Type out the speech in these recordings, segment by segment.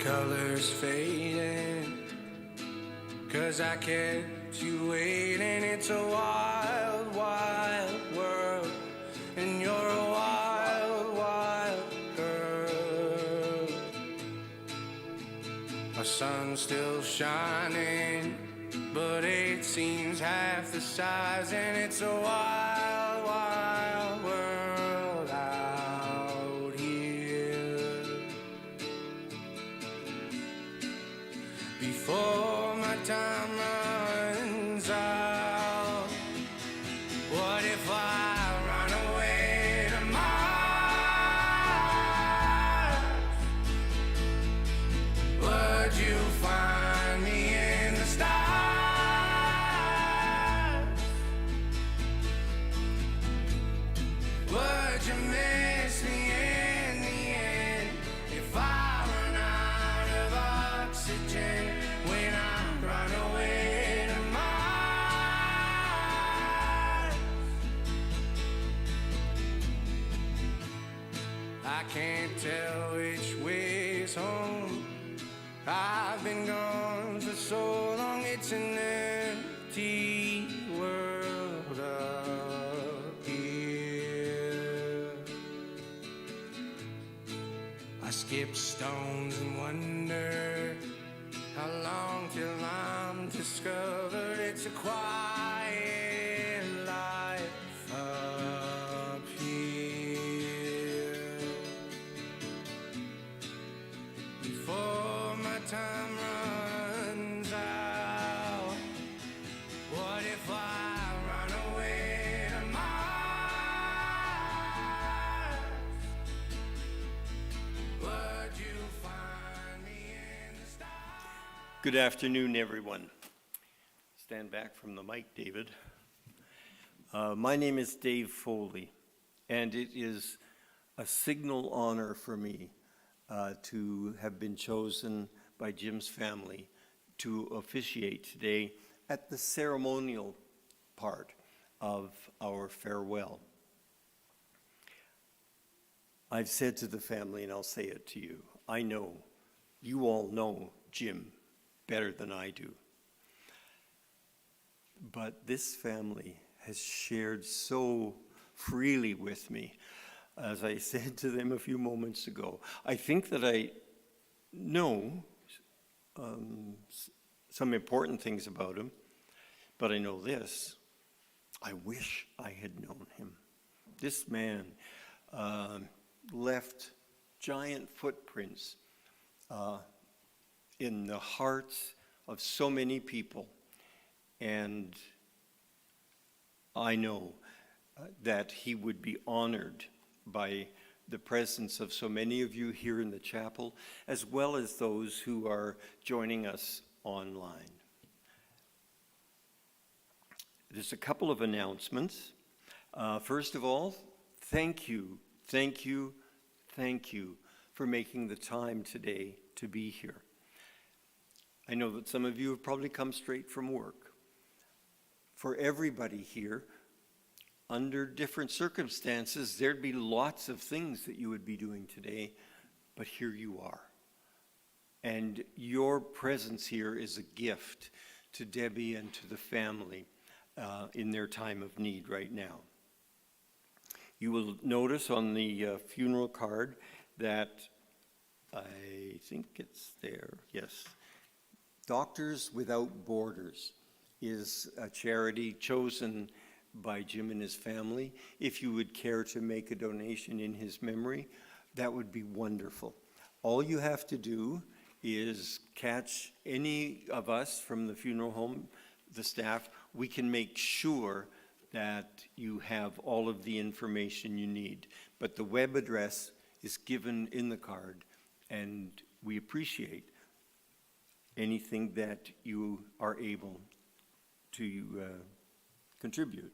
colors fading, 'cause I kept you waiting. It's a wild, wild world, and you're a wild, wild girl. Our sun's still shining, but it seems half the size, and it's a wild, wild world out here. Before my time runs out, what if I run away to Mars? Would you find me in the stars? Would you miss me in the end if I run out of oxygen when I run away to Mars? I can't tell which way's home. I've been gone for so long, it's an empty world up here. I skip stones and wonder how long till I'm discovered. It's a quiet life up here. Before my time runs out, what if I run away to Mars? Would you find me in the stars? Good afternoon, everyone. Stand back from the mic, David. My name is Dave Foley, and it is a signal honor for me to have been chosen by Jim's family to officiate today at the ceremonial part of our farewell. I've said to the family, and I'll say it to you, I know, you all know Jim better than I do. But this family has shared so freely with me. As I said to them a few moments ago, I think that I know some important things about him, but I know this: I wish I had known him. This man left giant footprints in the hearts of so many people, and I know that he would be honored by the presence of so many of you here in the chapel, as well as those who are joining us online. There's a couple of announcements. First of all, thank you for making the time today to be here. I know that some of you have probably come straight from work. For everybody here, under different circumstances, there'd be lots of things that you would be doing today, but here you are. And your presence here is a gift to Debbie and to the family in their time of need right now. You will notice on the funeral card that, I think it's there, yes, Doctors Without Borders is a charity chosen by Jim and his family. If you would care to make a donation in his memory, that would be wonderful. All you have to do is catch any of us from the funeral home, the staff. We can make sure that you have all of the information you need. But the web address is given in the card, and we appreciate anything that you are able to contribute.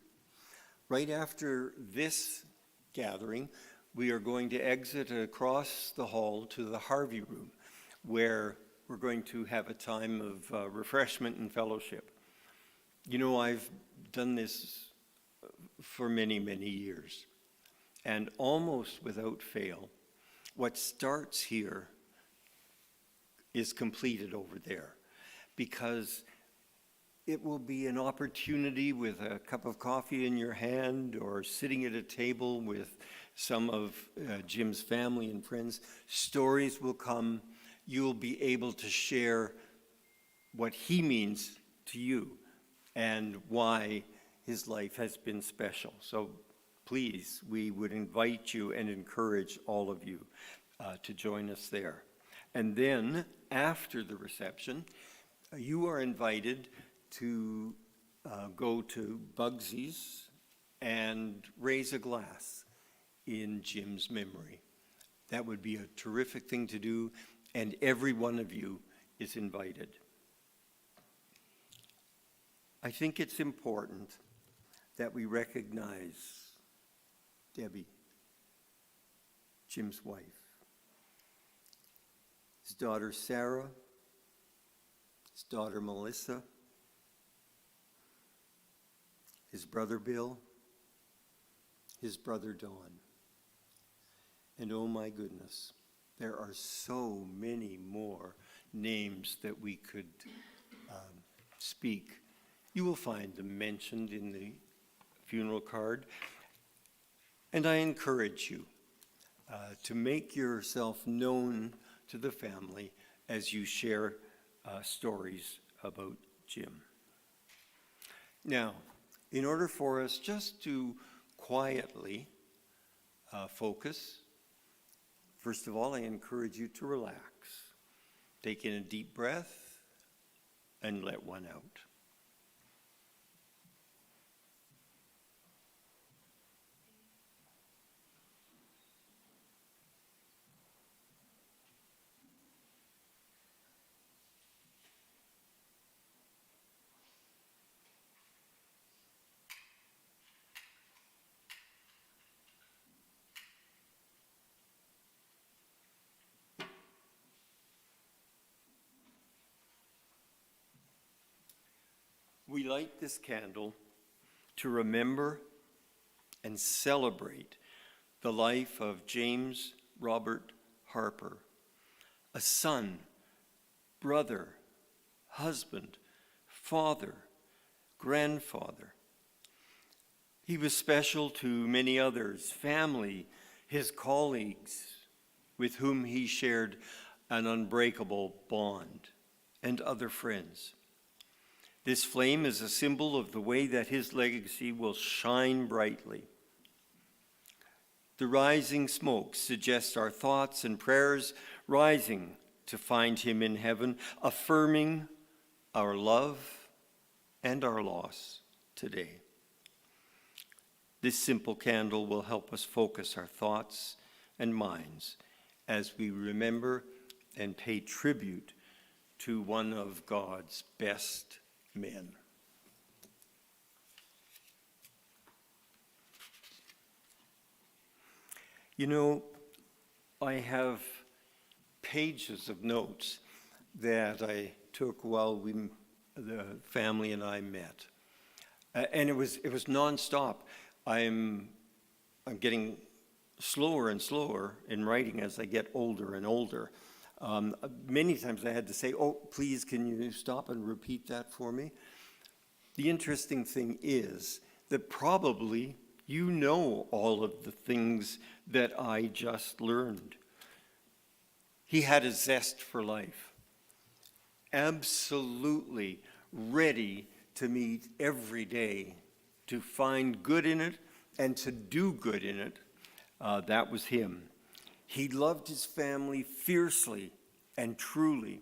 Right after this gathering, we are going to exit across the hall to the Harvey Room, where we're going to have a time of refreshment and fellowship. You know, I've done this for many, many years, and almost without fail, what starts here is completed over there, because it will be an opportunity with a cup of coffee in your hand or sitting at a table with some of Jim's family and friends. Stories will come. You'll be able to share what he means to you and why his life has been special. So please, we would invite you and encourage all of you to join us there. And then after the reception, you are invited to go to Bugsy's and raise a glass in Jim's memory. That would be a terrific thing to do, and every one of you is invited. I think it's important that we recognize Debbie, Jim's wife, his daughter Sarah, his daughter Melissa, his brother Bill, his brother Don. And oh my goodness, there are so many more names that we could speak. You will find them mentioned in the funeral card. And I encourage you to make yourself known to the family as you share stories about Jim. Now, in order for us just to quietly focus, first of all, I encourage you to relax. Take in a deep breath and let one out. We light this candle to remember and celebrate the life of James Robert Harper, a son, brother, husband, father, grandfather. He was special to many others, family, his colleagues, with whom he shared an unbreakable bond, and other friends. This flame is a symbol of the way that his legacy will shine brightly. The rising smoke suggests our thoughts and prayers rising to find him in heaven, affirming our love and our loss today. This simple candle will help us focus our thoughts and minds as we remember and pay tribute to one of God's best men. You know, I have pages of notes that I took while the family and I met. And it was nonstop. I'm getting slower and slower in writing as I get older and older. Many times I had to say, oh, please, can you stop and repeat that for me? The interesting thing is that probably you know all of the things that I just learned. He had a zest for life, absolutely ready to meet every day, to find good in it and to do good in it. That was him. He loved his family fiercely and truly.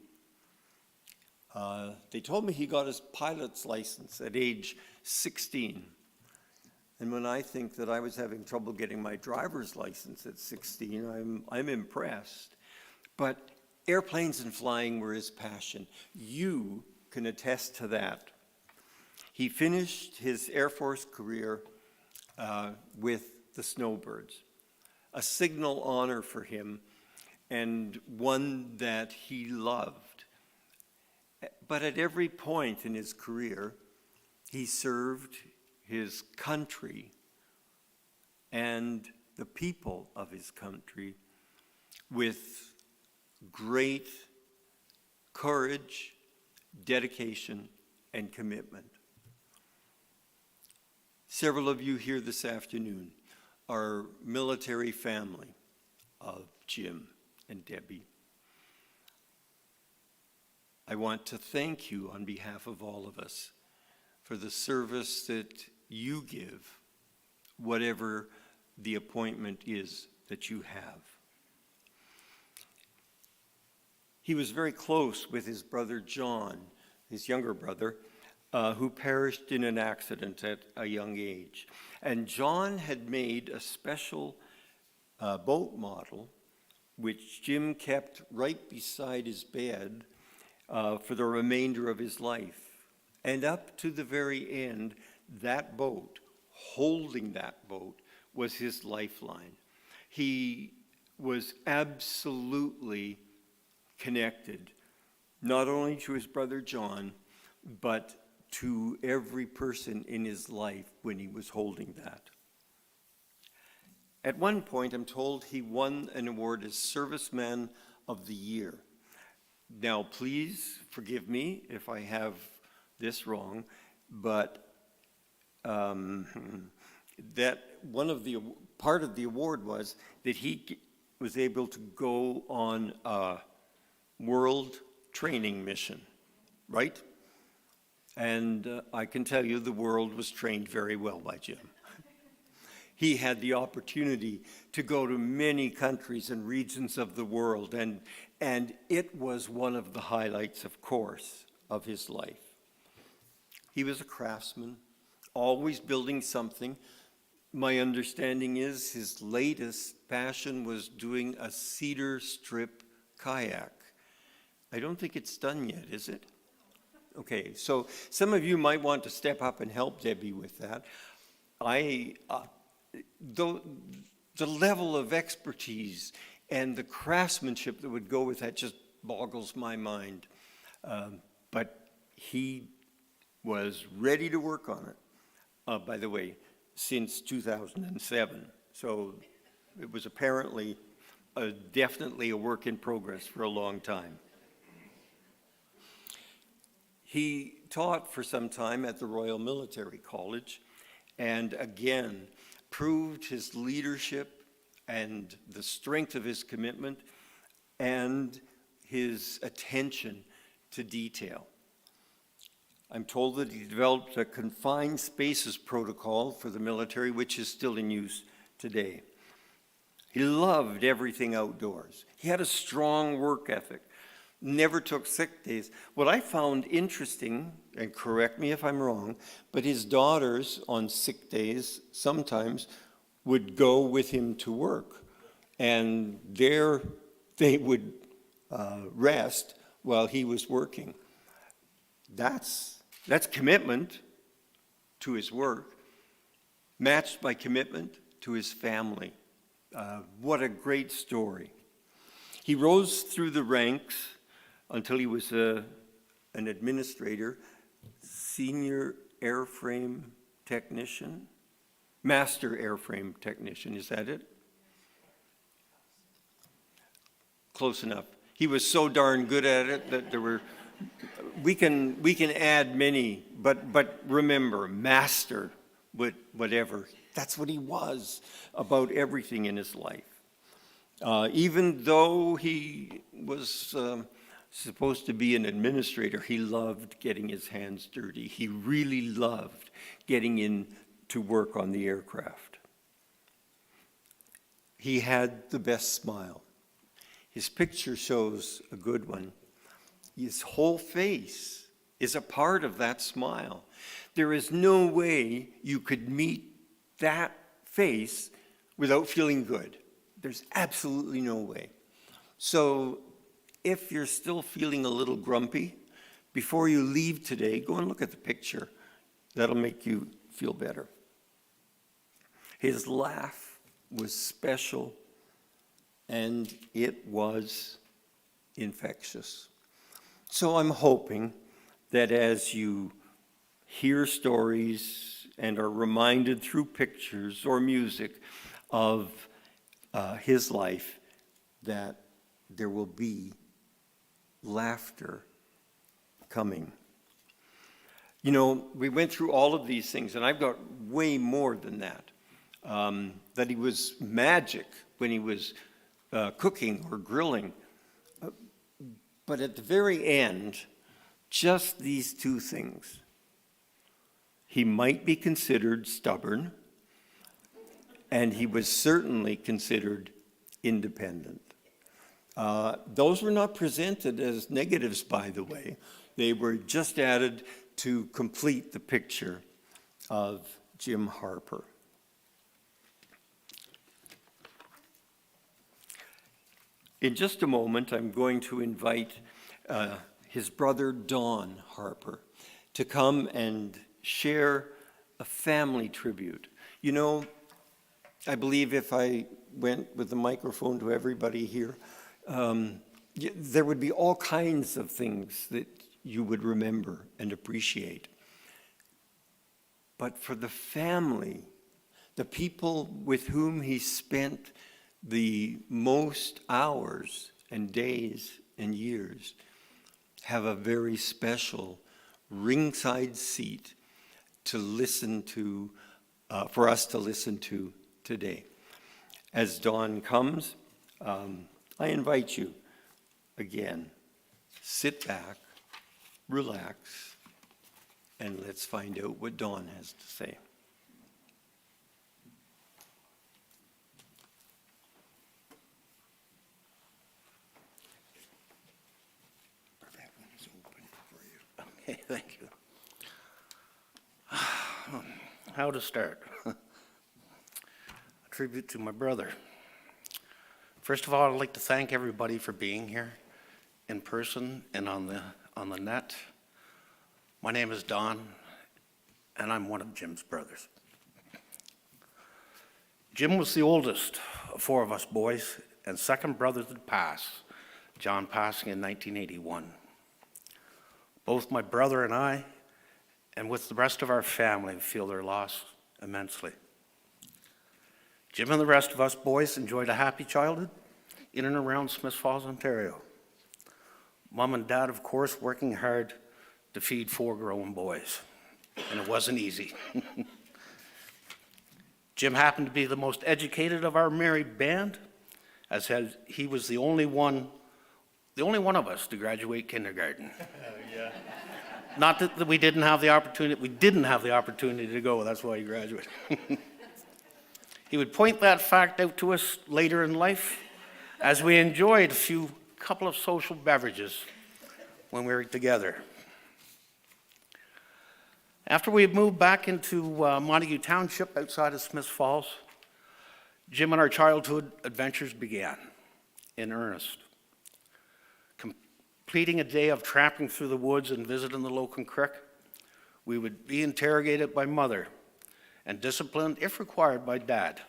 They told me he got his pilot's license at age 16. And when I think that I was having trouble getting my driver's license at 16, I'm impressed. But airplanes and flying were his passion. You can attest to that. He finished his Air Force career with the Snowbirds, a signal honor for him and one that he loved. But at every point in his career, he served his country and the people of his country with great courage, dedication, and commitment. Several of you here this afternoon are military family of Jim and Debbie. I want to thank you on behalf of all of us for the service that you give, whatever the appointment is that you have. He was very close with his brother John, his younger brother, who perished in an accident at a young age. And John had made a special boat model, which Jim kept right beside his bed for the remainder of his life. And up to the very end, that boat, holding that boat, was his lifeline. He was absolutely connected, not only to his brother John, but to every person in his life when he was holding that. At one point, I'm told he won an award as Serviceman of the Year. Now, please forgive me if I have this wrong, but that part of the award was that he was able to go on a world training mission, right? And I can tell you the world was trained very well by Jim. He had the opportunity to go to many countries and regions of the world, and it was one of the highlights, of course, of his life. He was a craftsman, always building something. My understanding is his latest passion was doing a cedar strip kayak. I don't think it's done yet, is it? Okay, so some of you might want to step up and help Debbie with that. The level of expertise and the craftsmanship that would go with that just boggles my mind. But he was ready to work on it, by the way, since 2007. So it was apparently definitely a work in progress for a long time. He taught for some time at the Royal Military College, and again proved his leadership and the strength of his commitment and his attention to detail. I'm told that he developed a confined spaces protocol for the military, which is still in use today. He loved everything outdoors. He had a strong work ethic, never took sick days. What I found interesting, and correct me if I'm wrong, but his daughters on sick days sometimes would go with him to work, and there they would rest while he was working. That's commitment to his work, matched by commitment to his family. What a great story. He rose through the ranks until he was an administrator, senior airframe technician, master airframe technician, is that it? Close enough. He was so darn good at it that there were, we can add many, but remember, master, whatever, that's what he was about everything in his life. Even though he was supposed to be an administrator, he loved getting his hands dirty. He really loved getting in to work on the aircraft. He had the best smile. His picture shows a good one. His whole face is a part of that smile. There is no way you could meet that face without feeling good. There's absolutely no way. So if you're still feeling a little grumpy, before you leave today, go and look at the picture. That'll make you feel better. His laugh was special, and it was infectious. So I'm hoping that as you hear stories and are reminded through pictures or music of his life, that there will be laughter coming. You know, we went through all of these things, and I've got way more than that. That he was magic when he was cooking or grilling. But at the very end, just these two things. He might be considered stubborn, and he was certainly considered independent. Those were not presented as negatives, by the way. They were just added to complete the picture of Jim Harper. In just a moment, I'm going to invite his brother, Don Harper, to come and share a family tribute. You know, I believe if I went with the microphone to everybody here, there would be all kinds of things that you would remember and appreciate. But for the family, the people with whom he spent the most hours and days and years, have a very special ringside seat to listen to, for us to listen to today. As Dawn comes, I invite you again, sit back, relax, and let's find out what Dawn has to say. Okay, thank you. How to start? A tribute to my brother. First of all, I'd like to thank everybody for being here in person and on the net. My name is Don, and I'm one of Jim's brothers. Jim was the oldest of four of us boys and second brother to pass, John passing in 1981. Both my brother and I, and with the rest of our family, feel their loss immensely. Jim and the rest of us boys enjoyed a happy childhood in and around Smiths Falls, Ontario. Mom and Dad, of course, working hard to feed four growing boys, and it wasn't easy. Jim happened to be the most educated of our married band, as he was the only one of us to graduate kindergarten. Yeah. Not that we didn't have the opportunity to go, that's why he graduated. He would point that fact out to us later in life as we enjoyed a couple of social beverages when we were together. After we had moved back into Montague Township outside of Smiths Falls, Jim and our childhood adventures began in earnest. Completing a day of tramping through the woods and visiting the Locan Creek, we would be interrogated by Mother and disciplined, if required, by Dad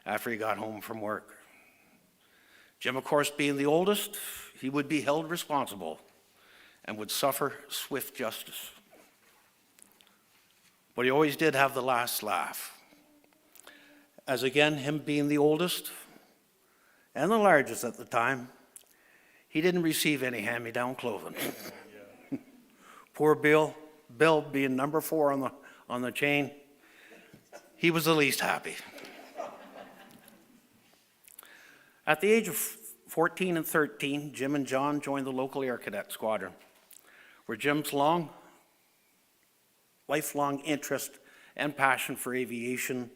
after he got home from work. Jim, of course, being the oldest, he would be held responsible and would suffer swift justice. But he always did have the last laugh. As again, him being the oldest and the largest at the time, he didn't receive any hand-me-down clothing. Poor Bill being number 4 on the chain, he was the least happy. At the age of 14 and 13, Jim and John joined the local Air Cadet Squadron, where Jim's lifelong interest and passion for aviation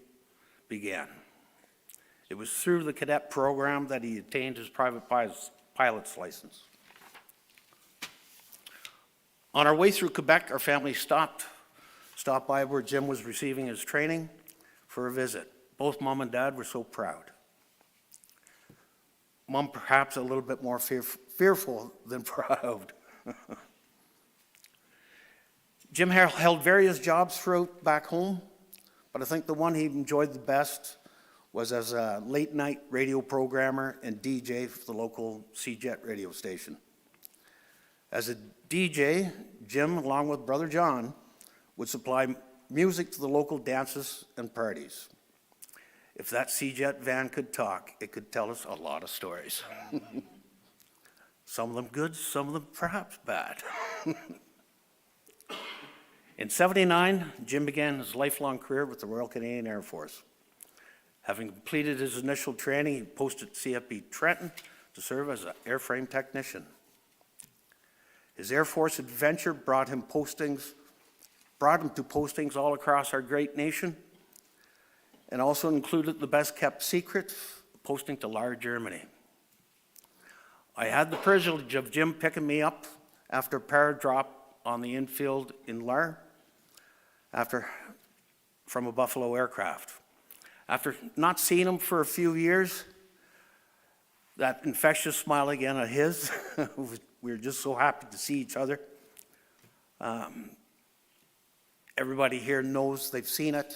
began. It was through the cadet program that he attained his private pilot's license. On our way through Quebec, our family stopped by where Jim was receiving his training for a visit. Both Mom and Dad were so proud. Mom perhaps a little bit more fearful than proud. Jim held various jobs throughout back home, but I think the one he enjoyed the best was as a late-night radio programmer and DJ for the local CJET radio station. As a DJ, Jim, along with brother John, would supply music to the local dances and parties. If that CJET van could talk, it could tell us a lot of stories. Some of them good, some of them perhaps bad. In '79, Jim began his lifelong career with the Royal Canadian Air Force. Having completed his initial training, he posted at CFB Trenton to serve as an airframe technician. His Air Force adventure brought him to postings all across our great nation, and also included the best-kept secret, posting to Lahr, Germany. I had the privilege of Jim picking me up after a paradrop on the infield in Lahr from a Buffalo aircraft. After not seeing him for a few years, that infectious smile again of his, we were just so happy to see each other. Everybody here knows they've seen it,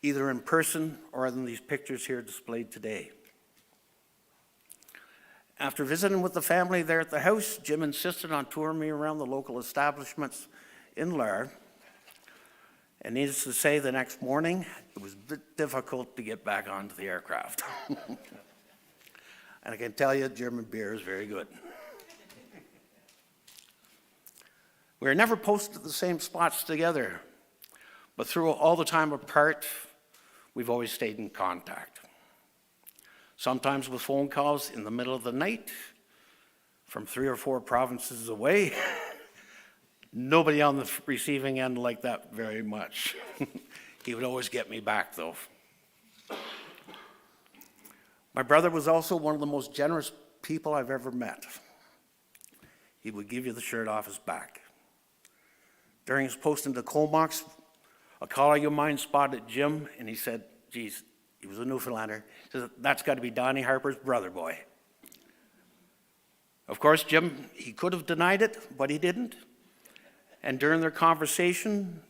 either in person or in these pictures here displayed today. After visiting with the family there at the house, Jim insisted on touring me around the local establishments in Lahr. And needless to say, the next morning, it was a bit difficult to get back onto the aircraft. And I can tell you, German beer is very good. We were never posted at the same spots together, but through all the time apart, we've always stayed in contact. Sometimes with phone calls in the middle of the night from 3 or 4 provinces away. Nobody on the receiving end liked that very much. He would always get me back, though. My brother was also one of the most generous people I've ever met. He would give you the shirt off his back. During his posting to Comox, a colleague of mine spotted Jim, and he said, geez, he was a Newfoundlander. He said, that's got to be Donnie Harper's brother boy. Of course, Jim, he could have denied it, but he didn't. And during their conversation,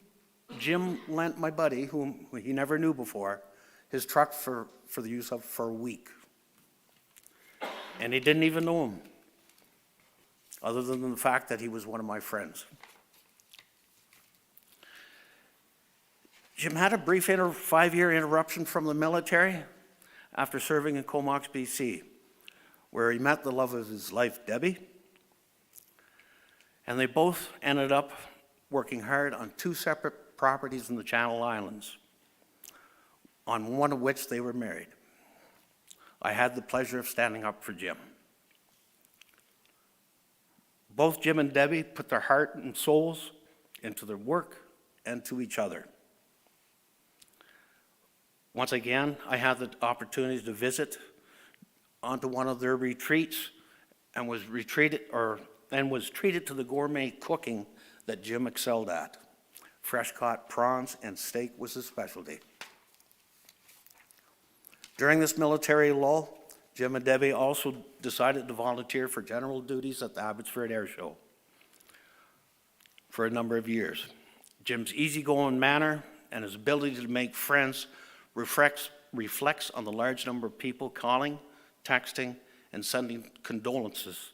Jim lent my buddy, whom he never knew before, his truck for the use of for a week. And he didn't even know him, other than the fact that he was one of my friends. Jim had a brief 5-year interruption from the military after serving in Comox, BC, where he met the love of his life, Debbie. And they both ended up working hard on 2 separate properties in the Channel Islands, on one of which they were married. I had the pleasure of standing up for Jim. Both Jim and Debbie put their heart and souls into their work and to each other. Once again, I had the opportunity to visit onto one of their retreats and was treated to the gourmet cooking that Jim excelled at. Fresh caught prawns and steak was his specialty. During this military lull, Jim and Debbie also decided to volunteer for general duties at the Abbotsford Air Show for a number of years. Jim's easygoing manner and his ability to make friends reflects on the large number of people calling, texting, and sending condolences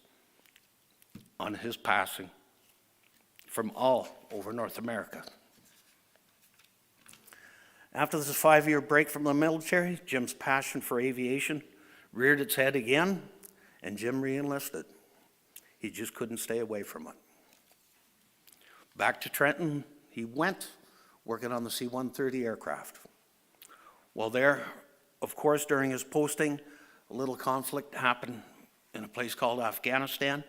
on his passing from all over North America. After this 5-year break from the military, Jim's passion for aviation reared its head again, and Jim re-enlisted. He just couldn't stay away from it. Back to Trenton, he went, working on the C-130 aircraft. While there, of course, during his posting, a little conflict happened in a place called Afghanistan,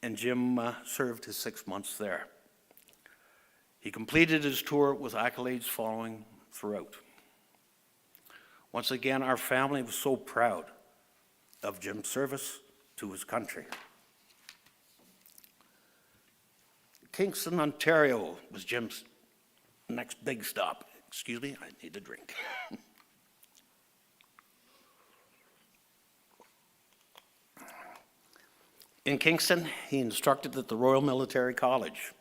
and Jim served his 6 months there. He completed his tour with accolades following throughout. Once again, our family was so proud of Jim's service to his country. Kingston, Ontario was Jim's next big stop. Excuse me, I need a drink. In Kingston, he instructed at the Royal Military College.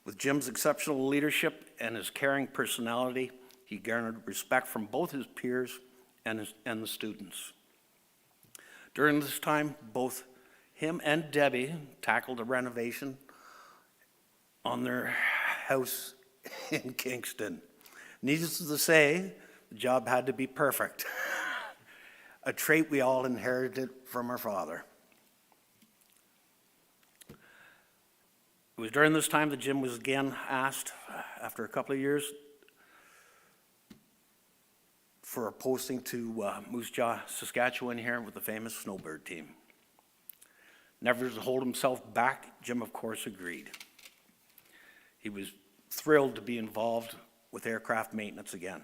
With Jim's exceptional leadership and his caring personality, he garnered respect from both his peers and the students. During this time, both him and Debbie tackled a renovation on their house in Kingston. Needless to say, the job had to be perfect, a trait we all inherited from our father. It It was during this time that Jim was again asked, after a couple of years, for a posting to Moose Jaw, Saskatchewan here with the famous Snowbird team. Never to hold himself back, Jim, of course, agreed. He was thrilled to be involved with aircraft maintenance again.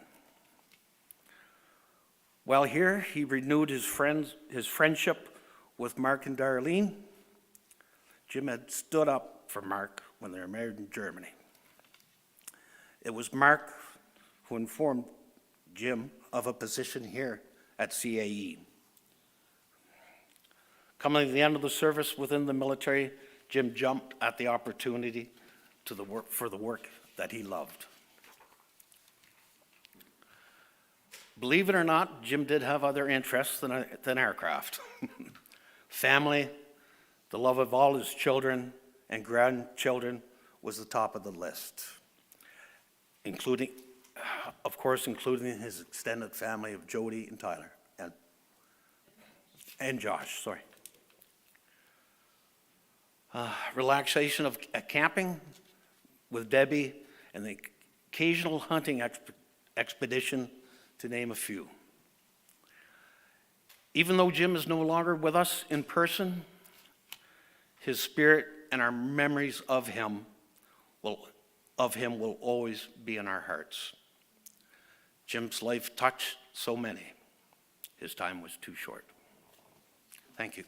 While here, he renewed his friendship with Mark and Darlene. Jim had stood up for Mark when they were married in Germany. It was Mark who informed Jim of a position here at CAE. Coming to the end of the service within the military, Jim jumped at the opportunity for the work that he loved. Believe it or not, Jim did have other interests than aircraft. Family, the love of all his children and grandchildren was the top of the list, including his extended family of Jody and Tyler, and Josh, sorry. Relaxation of camping with Debbie, and the occasional hunting expedition, to name a few. Even though Jim is no longer with us in person, his spirit and our memories of him will always be in our hearts. Jim's life touched so many. His time was too short. Thank you.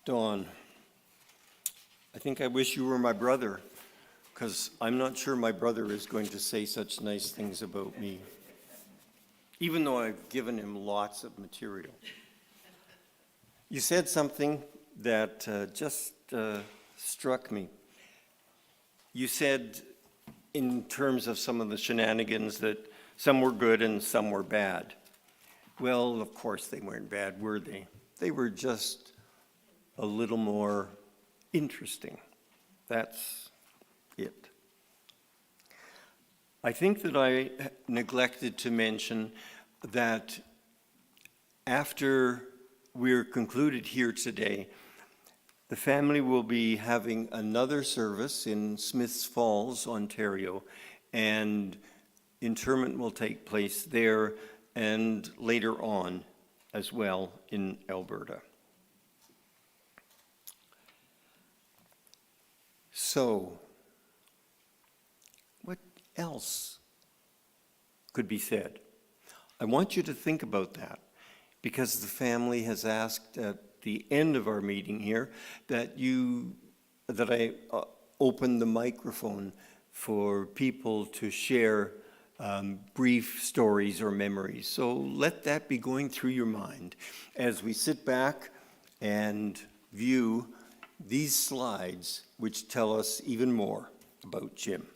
Don, I think I wish you were my brother, because I'm not sure my brother is going to say such nice things about me, even though I've given him lots of material. You said something that just struck me. You said, in terms of some of the shenanigans, that some were good and some were bad. Well, of course they weren't bad, were they? They were just a little more interesting. That's it. I think that I neglected to mention that after we're concluded here today, the family will be having another service in Smiths Falls, Ontario, and interment will take place there and later on as well in Alberta. So, what else could be said? I want you to think about that, because the family has asked at the end of our meeting here that I open the microphone for people to share brief stories or memories. So let that be going through your mind as we sit back and view these slides, which tell us even more about Jim.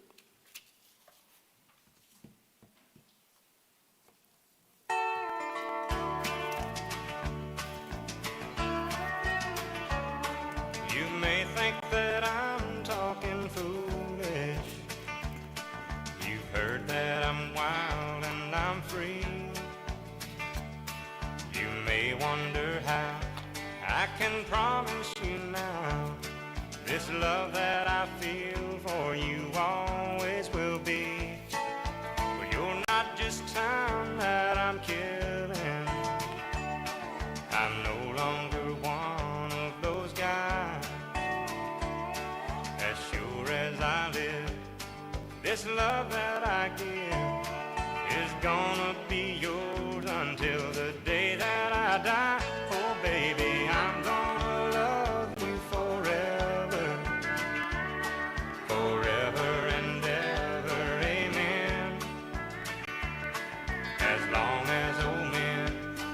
You may think that I'm talking foolish. You've heard that I'm wild and I'm free. You may wonder how I can promise you now this love that I feel for you always will be. But you're not just time that I'm killing. I'm no longer one of those guys. As sure as I live, this love that I give is gonna be yours until the day that I die. Oh baby, I'm gonna love you forever, forever and ever, amen. As long as old men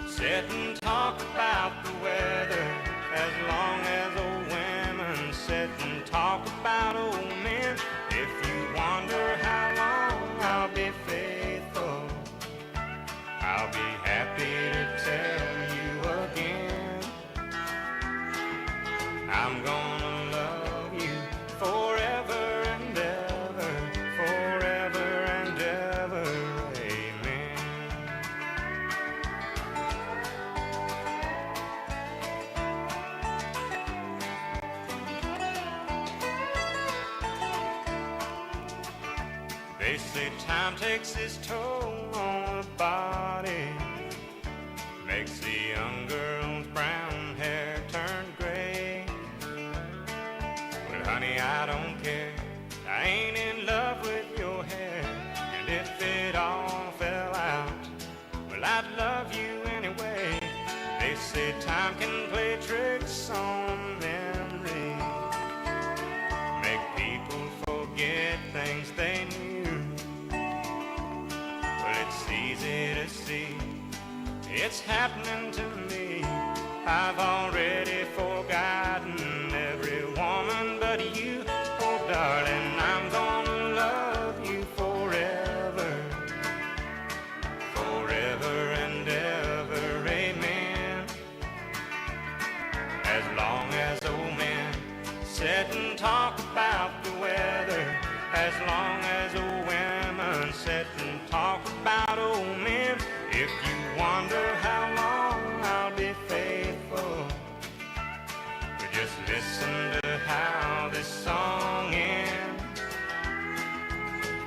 sit and talk about the weather, as long as old women sit and talk about old men, if you wonder how long I'll be faithful, I'll be happy to tell you again. I'm gonna love They say time takes its toll on the body, makes the young girl's brown hair turn gray. Well, honey, I don't care. I ain't in love with your hair. And if it all fell out, well, I'd love you anyway. They say time can play tricks on memory, make people forget things they knew. Well, it's easy to see it's happening to me. I've already forgotten every woman but you. Oh, darling, I'm gonna love you forever, forever and ever, amen. As long as old men sit and talk about the weather, as long as old women sit and talk about old men. If you wonder how long I'll be faithful, just listen to how this song ends.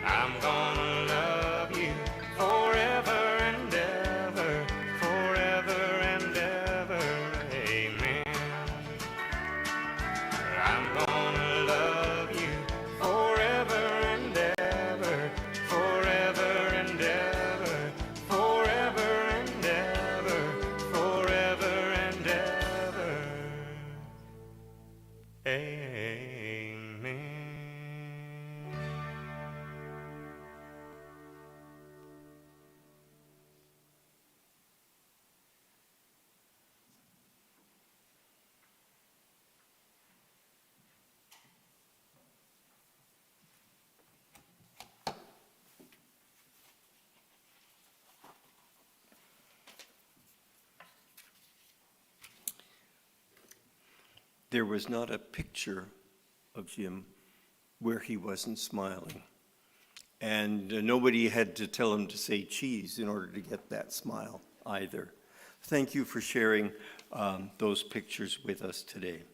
I'm gonna love you forever and ever, forever and ever, amen. I'm gonna love you forever and ever, forever and ever, forever and ever, forever and ever, amen. There was not a picture of Jim where he wasn't smiling. And nobody had to tell him to say cheese in order to get that smile either. Thank you for sharing those pictures with us today.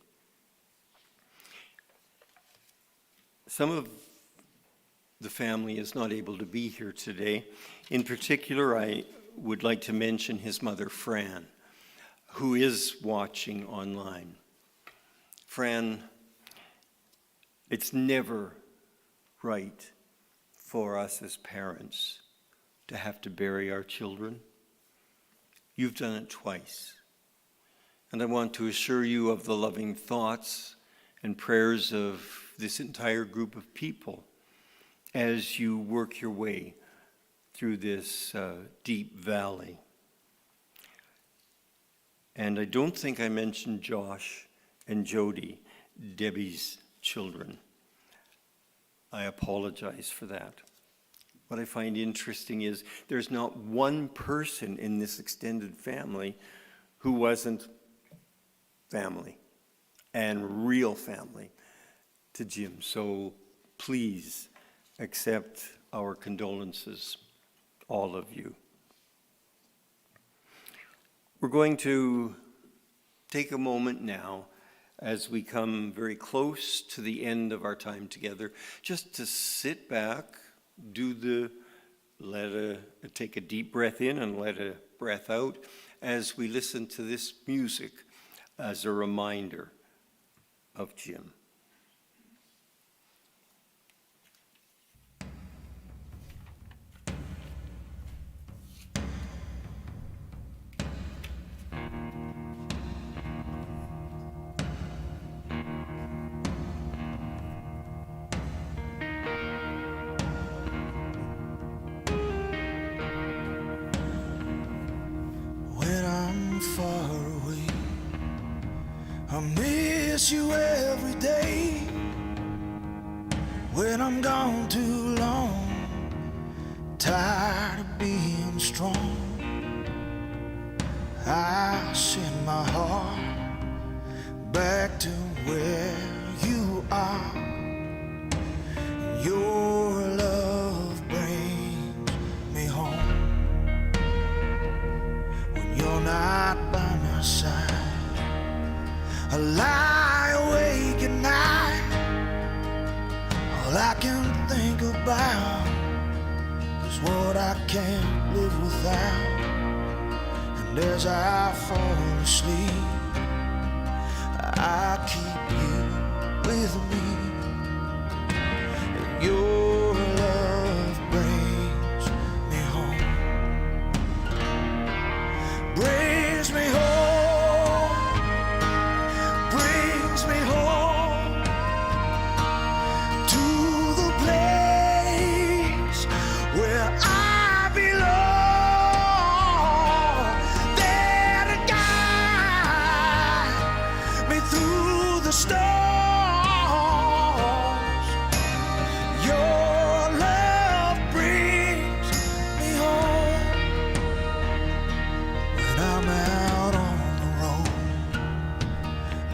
Some of the family is not able to be here today. In particular, I would like to mention his mother, Fran, who is watching online. Fran, it's never right for us as parents to have to bury our children. You've done it twice. And I want to assure you of the loving thoughts and prayers of this entire group of people as you work your way through this deep valley. And I don't think I mentioned Josh and Jody, Debbie's children. I apologize for that. What I find interesting is there's not one person in this extended family who wasn't family and real family to Jim. So please accept our condolences, all of you. We're going to take a moment now as we come very close to the end of our time together, just to sit back, take a deep breath in and let a breath out as we listen to this music as a reminder of Jim. Miss you every day. When I'm gone too long, tired of being strong, I send my heart back to where you are. Your love brings me home. When you're not by my side, I lie awake at night. All I can think about what I can't live without. And as I fall asleep, I keep you with me. And your love brings me home. Brings me home. Brings me home to the place where I belong. There to guide me through the storms. Your love brings me home. When I'm out on the road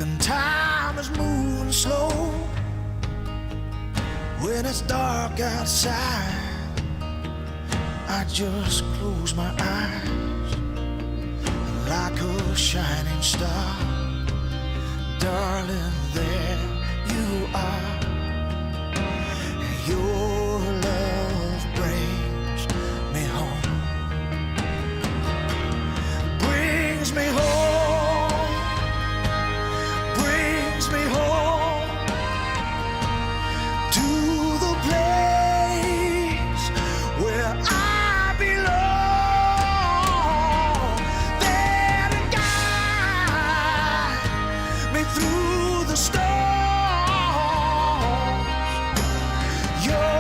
and time is moving slow, when it's dark outside, I just close my eyes. Like a shining star, darling, there you are. Your love brings me home. Brings me home. Brings me home to the place where I belong. There to guide me through the storms. Your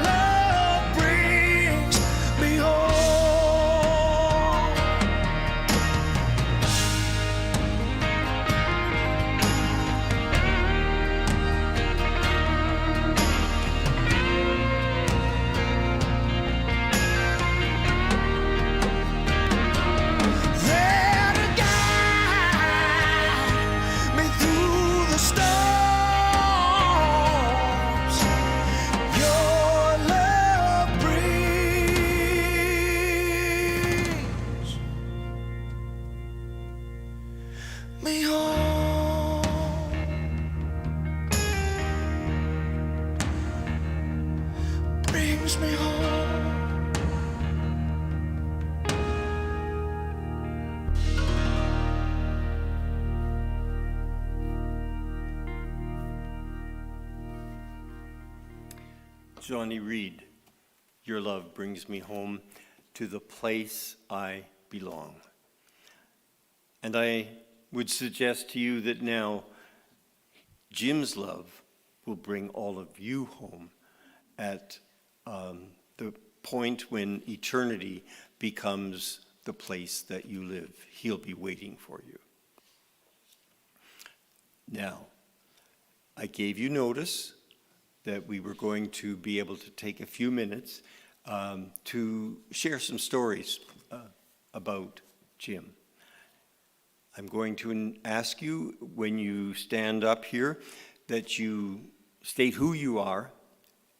love brings me home. There to guide me through the storms. Your love brings me home. Brings me home. Johnny Reed, your love brings me home to the place I belong. And I would suggest to you that now Jim's love will bring all of you home at the point when eternity becomes the place that you live. He'll be waiting for you. Now, I gave you notice that we were going to be able to take a few minutes to share some stories about Jim. I'm going to ask you, when you stand up here, that you state who you are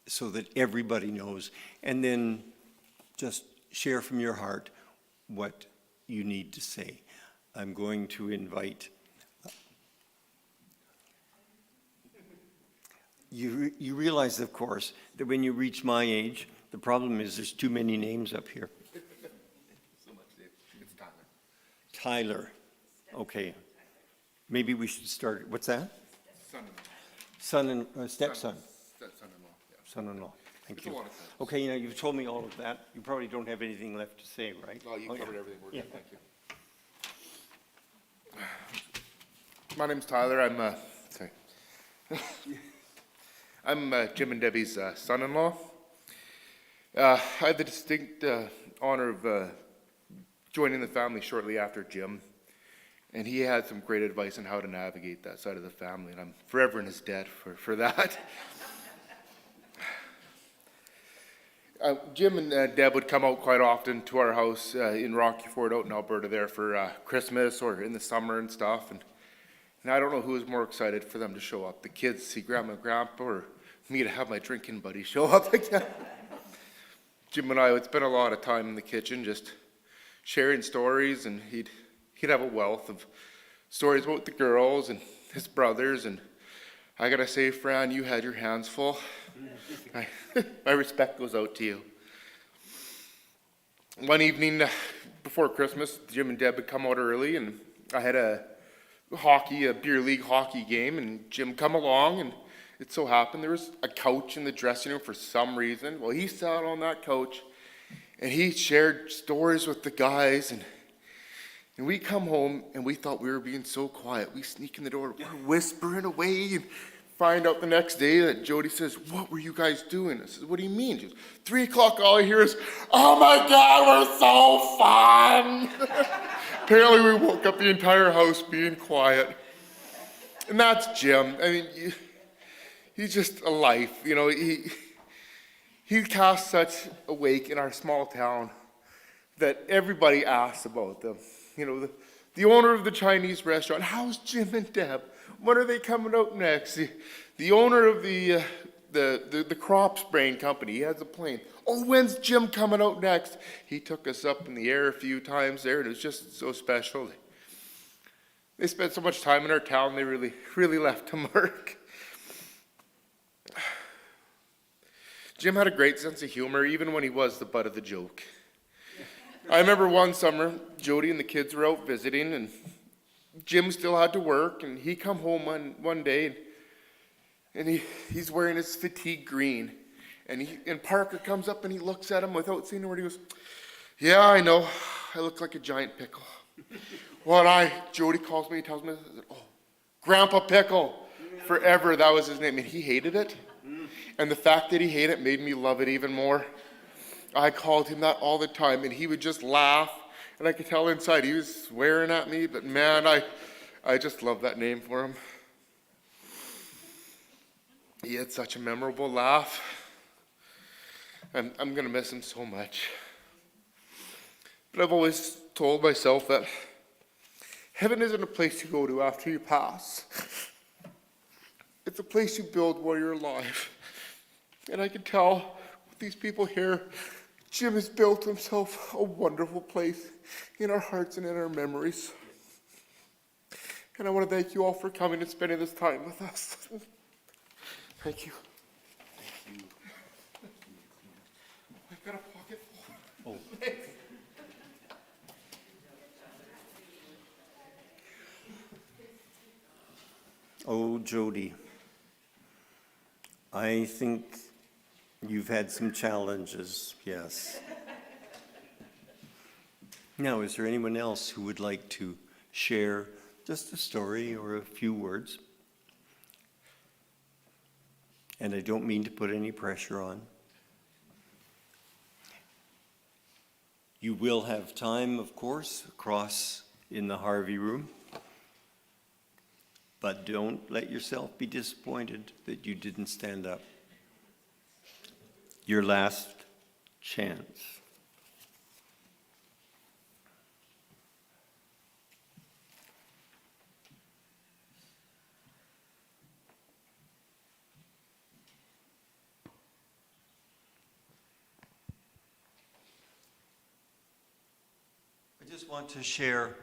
so that everybody knows, and then just share from your heart what you need to say. I'm going to invite. You realize, of course, that when you reach my age, the problem is there's too many names up here. So much, Dave. It's Tyler. Tyler. Okay. Maybe we should start, what's that? Son-in-law. Stepson. Son-in-law, yeah. Son-in-law. Thank It's a you. lot of times. Okay, you've told me all of that. You probably don't have anything left to say, right? Oh, you Okay. covered everything. We're good, Yeah. thank you. My name's Tyler. I'm Jim and Debbie's son-in-law. I had the distinct honor of joining the family shortly after Jim, and he had some great advice on how to navigate that side of the family, and I'm forever in his debt for that. Jim and Deb would come out quite often to our house in Rocky Ford out in Alberta there for Christmas or in the summer and stuff, and I don't know who was more excited for them to show up, the kids to see Grandma and Grandpa, or me to have my drinking buddy show up again. Jim and I would spend a lot of time in the kitchen just sharing stories, and he'd have a wealth of stories about the girls and his brothers, and I gotta say, Fran, you had your hands full. My respect goes out to you. one evening before Christmas, Jim and Deb had come out early, and I had a beer league hockey game, and Jim come along, and it so happened there was a couch in the dressing room for some reason. Well, he sat on that couch, and he shared stories with the guys, and we come home, and we thought we were being so quiet. We sneak in the door, we're whispering away, and find out the next day that Jody says, "What were you guys doing?" I said, "What do you mean?" She goes, 3 o'clock, all I hear is, "Oh my God, we're so fun." Apparently we woke up the entire house being quiet. And that's Jim. I mean, he's just a life. You know, he cast such a wake in our small town that everybody asks about them. You know, the owner of the Chinese restaurant, how's Jim and Deb? When are they coming out next? The owner of the crop spraying company, he has a plane. Oh, when's Jim coming out next? He took us up in the air a few times there, and it was just so special. They spent so much time in our town, they really, really left a mark. Jim had a great sense of humor, even when he was the butt of the joke. I remember one summer, Jody and the kids were out visiting, and Jim still had to work, and he come home one day, and he's wearing his fatigue green, and Parker comes up and he looks at him without seeing a word. He goes, "Yeah, I know, I look like a giant pickle." Well, Jody calls me, he tells me, "Oh, Grandpa Pickle." Forever, that was his name, and he hated it. And the fact that he hated it made me love it even more. I called him that all the time, and he would just laugh, and I could tell inside he was swearing at me, but man, I just love that name for him. He had such a memorable laugh. I'm going to miss him so much. But I've always told myself that heaven isn't a place you go to after you pass. It's a place you build while you're alive. And I can tell with these people here, Jim has built himself a wonderful place in our hearts and in our memories. And I want to thank you all for coming and spending this time with us. Thank you. I've got a pocket full. Oh. Oh, Jody, I think you've had some challenges, yes. Now, is there anyone else who would like to share just a story or a few words? And I don't mean to put any pressure on. You will have time, of course, across in the Harvey room. But don't let yourself be disappointed that you didn't stand up. Your last chance. I just want to share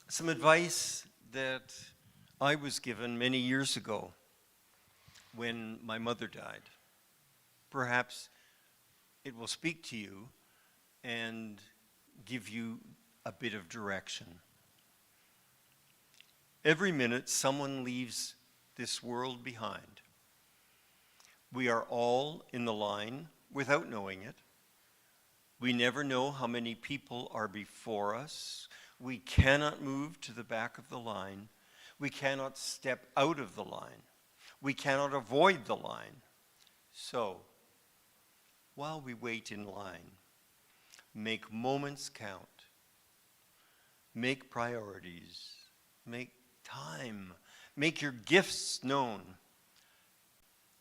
some advice that I was given many years ago when my mother died. Perhaps it will speak to you and give you a bit of direction. Every minute someone leaves this world behind. We are all in the line without knowing it. We never know how many people are before us. We cannot move to the back of the line. We cannot step out of the line. We cannot avoid the line. So, while we wait in line, make moments count. Make priorities. Make time. Make your gifts known.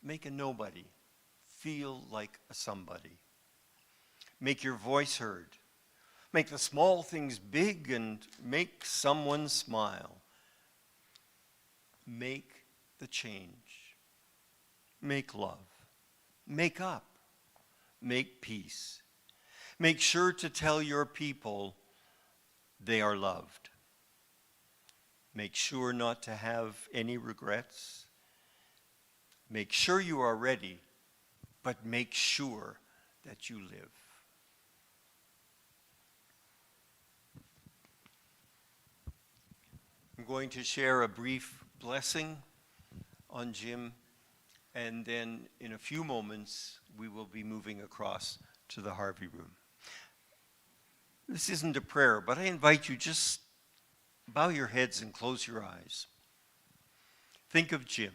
Make a nobody feel like a somebody. Make your voice heard. Make the small things big and make someone smile. Make the change. Make love. Make up. Make peace. Make sure to tell your people they are loved. Make sure not to have any regrets. Make sure you are ready, but make sure that you live. going to share a brief blessing on Jim, and then in a few moments, we will be moving across to the Harvey room. This isn't a prayer, but I invite you, just bow your heads and close your eyes. Think of Jim.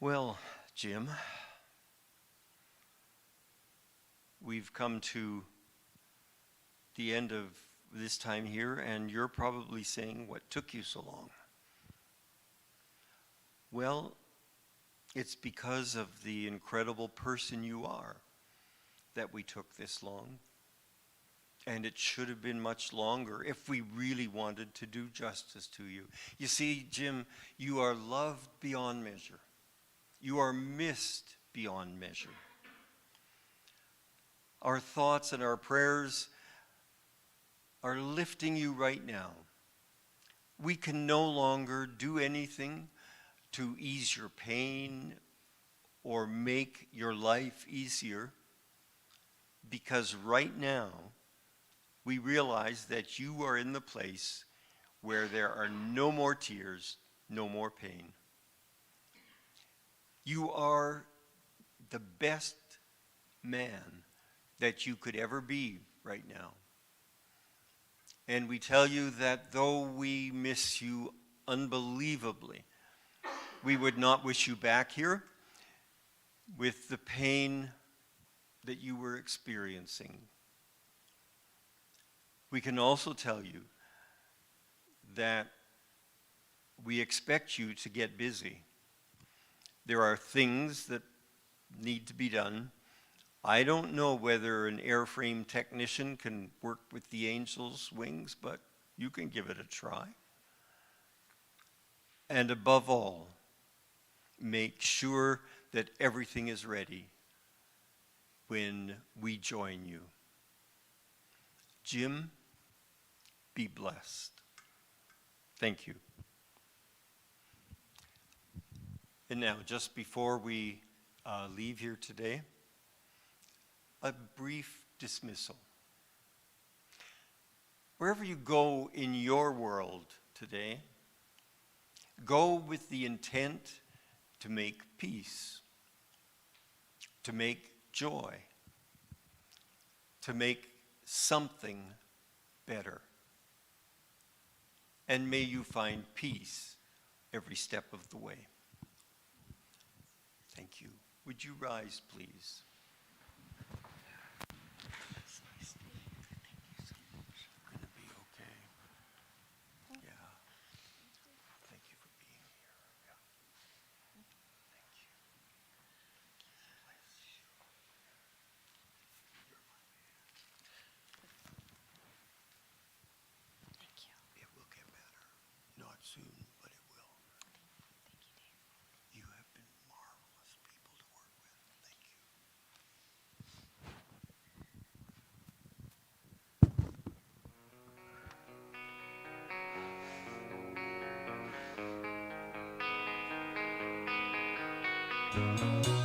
Well, Jim, we've come to the end of this time here, and you're probably saying, what took you so long? Well, it's because of the incredible person you are that we took this long. And it should have been much longer if we really wanted to do justice to you. You see, Jim, you are loved beyond measure. You are missed beyond measure. Our thoughts and our prayers are lifting you right now. We can no longer do anything to ease your pain or make your life easier, because right now we realize that you are in the place where there are no more tears, no more pain. You are the best man that you could ever be right now. And we tell you that though we miss you unbelievably, we would not wish you back here with the pain that you were experiencing. We can also tell you that we expect you to get busy. There are things that need to be done. I don't know whether an airframe technician can work with the angel's wings, but you can give it a try. And above all, make sure that everything is ready when we join you. Jim, be blessed. Thank you. And now, just before we leave here today, a brief dismissal. Wherever you go in your world today, go with the intent to make peace, to make joy, to make something better. And may you find peace every step of the way. Thank you. Would you rise, please? Going to be okay. Yeah. Thank you for being here. Yeah. Thank you. Bless you. You're my man. Thank you. It will get better. Not soon, but it will. Thank you, Dave. You have been marvelous people to work with. Thank you.